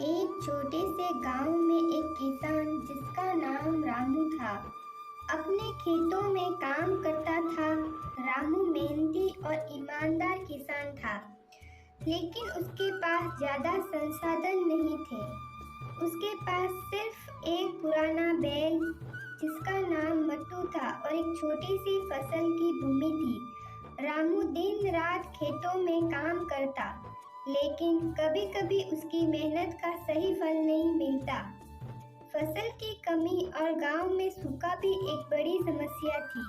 एक छोटे से गांव में एक किसान जिसका नाम रामू था अपने खेतों में काम करता था। रामू मेहनती और ईमानदार किसान था, लेकिन उसके पास ज्यादा संसाधन नहीं थे। उसके पास सिर्फ एक पुराना बैल जिसका नाम मट्टू था और एक छोटी सी फसल की भूमि थी। रामू दिन रात खेतों में काम करता, लेकिन कभी-कभी उसकी मेहनत का सही फल नहीं मिलता। फसल की कमी और गांव में सूखा भी एक बड़ी समस्या थी।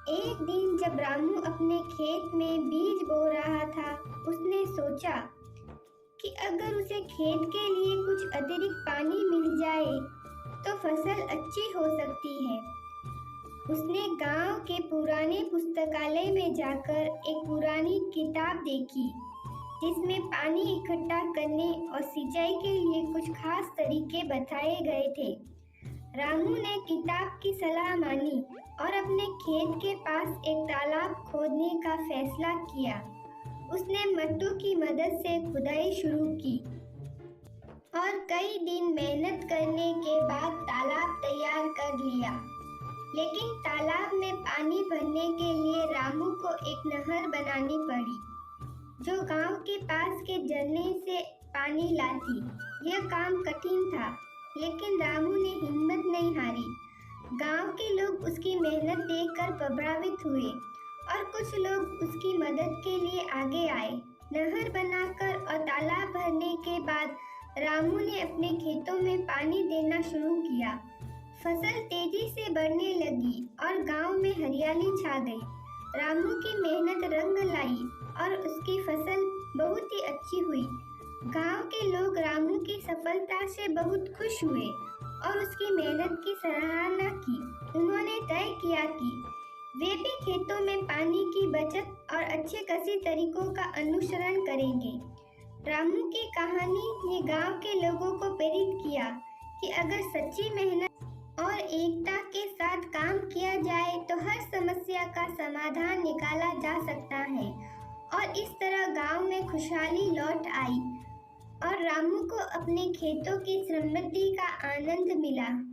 एक दिन जब रामू अपने खेत में बीज बो रहा था, उसने सोचा कि अगर उसे खेत के लिए कुछ अतिरिक्त पानी मिल जाए तो फसल अच्छी हो सकती है। उसने गांव के पुराने पुस्तकालय में जाकर एक पुरानी किताब देखी जिसमें पानी इकट्ठा करने और सिंचाई के लिए कुछ खास तरीके बताए गए थे। रामू ने किताब की सलाह मानी और अपने खेत के पास एक तालाब खोदने का फैसला किया। उसने मट्टू की मदद से खुदाई शुरू की और कई दिन मेहनत करने के बाद तालाब तैयार कर लिया। लेकिन तालाब में पानी भरने के लिए रामू को एक नहर बनानी पड़ी जो गांव के पास के झरने से पानी लाती। यह काम कठिन था, लेकिन रामू ने हिम्मत नहीं हारी। गांव के लोग उसकी मेहनत देखकर प्रभावित हुए और कुछ लोग उसकी मदद के लिए आगे आए। नहर बनाकर और तालाब भरने के बाद रामू ने अपने खेतों में पानी देना शुरू किया। फसल तेजी से बढ़ने लगी और गांव में हरियाली छा गई। रामू की मेहनत रंग लाई और उसकी फसल बहुत ही अच्छी हुई। गांव के लोग रामू की सफलता से बहुत खुश हुए और उसकी मेहनत की सराहना की। उन्होंने तय किया कि वे भी खेतों में पानी की बचत और अच्छे कृषि तरीकों का अनुसरण करेंगे। रामू की कहानी ने गांव के लोगों को प्रेरित किया कि अगर सच्ची मेहनत और एकता के साथ काम किया जाए तो हर समस्या का समाधान निकाला जा सकता है। और इस तरह गांव में खुशहाली लौट आई और रामू को अपने खेतों की समृद्धि का आनंद मिला।